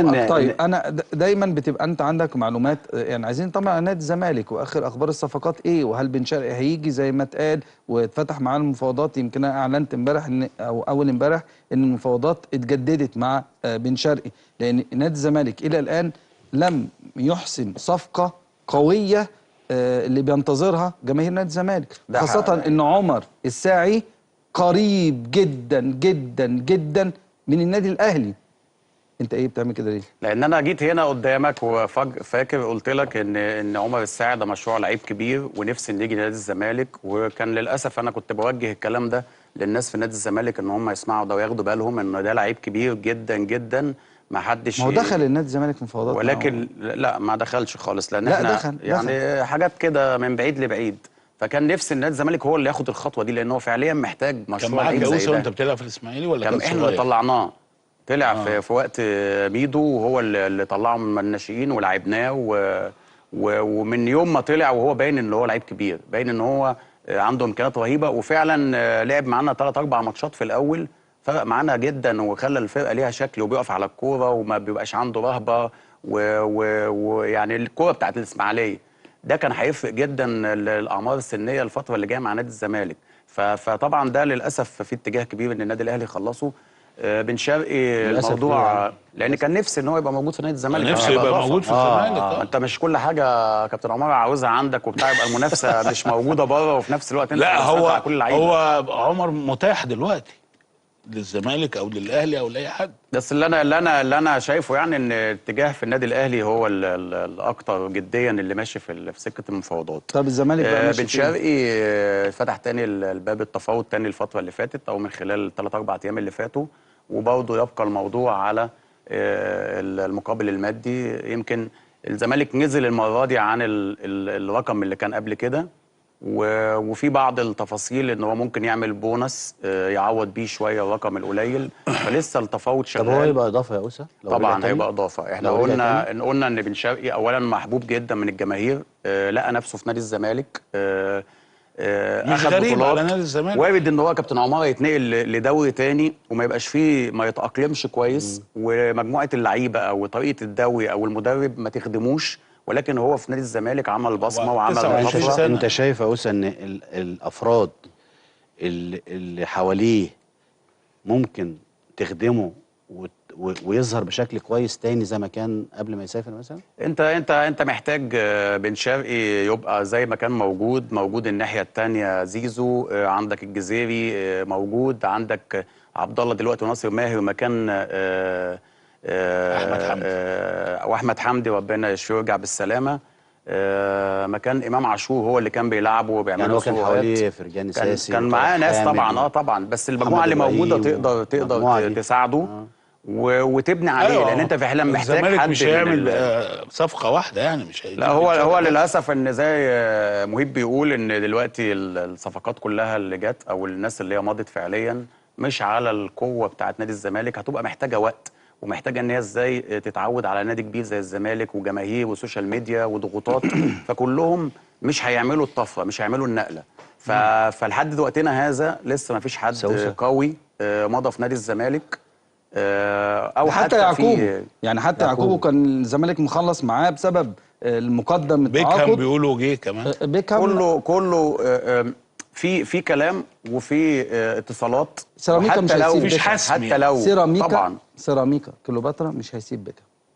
طيب انا دايما بتبقى انت عندك معلومات، يعني عايزين طبعا عن نادي الزمالك واخر اخبار الصفقات ايه، وهل بن شرقي هيجي زي ما اتقال واتفتح معاه المفاوضات. يمكن انا اعلنت امبارح ان او اول امبارح ان المفاوضات اتجددت مع بن شرقي، لان نادي الزمالك الى الان لم يحسن صفقه قويه اللي بينتظرها جماهير نادي الزمالك، خاصه ان عمر الساعي قريب جدا جدا جدا من النادي الاهلي. انت ايه بتعمل كده ليه؟ لان انا جيت هنا قدامك وفاكر قلت لك ان عمر الساعي ده مشروع لعيب كبير ونفسي ان يجي نادي الزمالك، وكان للاسف انا كنت بوجه الكلام ده للناس في نادي الزمالك ان هم يسمعوا ده وياخدوا بالهم ان ده لعيب كبير جدا جدا. ما حدش ما هو دخل النادي الزمالك مفاوضات ولكن لا ما دخلش خالص، لان لا احنا دخل يعني حاجات كده من بعيد لبعيد. فكان نفسي النادي الزمالك هو اللي ياخد الخطوه دي، لان هو فعليا محتاج مشروع لعيب زي ده. كان معاك يا وانت بتلعب في الاسماعيلي ولا كان احنا اللي صغير؟ طلعناه، طلع في وقت ميدو، وهو اللي طلعه من الناشئين ولعبناه ومن يوم ما طلع وهو باين ان هو لعيب كبير، باين ان هو عنده امكانيات رهيبه، وفعلا لعب معانا 3 4 ماتشات في الاول، فرق معانا جدا وخلى الفرقه ليها شكل وبيقف على الكوره وما بيبقاش عنده رهبه، ويعني الكوره بتاعت الاسماعيليه ده كان هيفرق جدا الاعمار السنيه الفتره اللي جايه مع نادي الزمالك. فطبعا ده للاسف في اتجاه كبير ان النادي الاهلي يخلصه. بن شرقي الموضوع لان كان نفسي ان هو يبقى موجود في نادي الزمالك، نفسي يبقى موجود في الزمالك. انت مش كل حاجه كابتن عمر عاوزها عندك وبتاع، يبقى المنافسه مش موجوده بره وفي نفس الوقت انت لا على كل لعيبه. هو عمر متاح دلوقتي للزمالك او للاهلي او لاي حد، بس اللي انا شايفه يعني ان اتجاه في النادي الاهلي هو الاكثر جديا اللي ماشي في سكه المفاوضات. طب الزمالك بقى ماشي بن شرقي فتح تاني الباب التفاوض تاني الفتره اللي فاتت او من خلال 3 4 ايام اللي فاتوا، وبرضه يبقى الموضوع على المقابل المادي. يمكن الزمالك نزل المره دي عن الرقم اللي كان قبل كده، وفي بعض التفاصيل ان هو ممكن يعمل بونص يعوض بيه شويه الرقم القليل، فلسه التفاوض شغال. طب هو هيبقى اضافه يا اوسه؟ طبعا هيبقى اضافه. احنا قلنا ان بن شرقي اولا محبوب جدا من الجماهير، لقى نفسه في نادي الزمالك، مش غريب على نادي الزمالك. وارد ان هو كابتن عمر يتنقل لدوري تاني وما يبقاش فيه، ما يتاقلمش كويس، ومجموعه اللعيبه او طريقه الدوري او المدرب ما تخدموش، ولكن هو في نادي الزمالك عمل بصمه وعمل طفره. انت شايف يا اوسه ان الافراد اللي حواليه ممكن تخدمه ويظهر بشكل كويس تاني زي ما كان قبل ما يسافر مثلا؟ انت محتاج بن شرقي يبقى زي ما كان موجود الناحيه الثانيه زيزو، عندك الجزيري موجود، عندك عبد الله دلوقتي وناصر ماهر مكان احمد حمدي، واحمد حمدي ربنا يشفيه ويرجع بالسلامه، مكان امام عاشور هو اللي كان بيلعبه وبيعمل يعني هو كان حواليه فرجاني ساسي، كان معاه ناس طبعا طبعا، بس المجموعه اللي موجوده تقدر تساعده وتبني عليه. لان انت فعلا محتاج حد. الزمالك مش هيعمل صفقه واحده يعني، مش لا هو للاسف ان زي مهيب بيقول ان دلوقتي الصفقات كلها اللي جت او الناس اللي هي مضت فعليا مش على القوه بتاعت نادي الزمالك، هتبقى محتاجه وقت ومحتاجه ان هي ازاي تتعود على نادي كبير زي الزمالك وجماهير وسوشيال ميديا وضغوطات، فكلهم مش هيعملوا الطفره، مش هيعملوا النقله. فلحد وقتنا هذا لسه ما فيش حد قوي مضى في نادي الزمالك، او حتى يعقوب، يعني حتى يعقوب كان الزمالك مخلص معاه بسبب المقدم التعاقد. بيكهام بيقولوا جه كمان، كله في كلام وفي اتصالات. سيراميكا مش هيسيب مفيش حسم، حتى لو سيراميكا طبعا سيراميكا كليوباترا مش هيسيب بيكهام.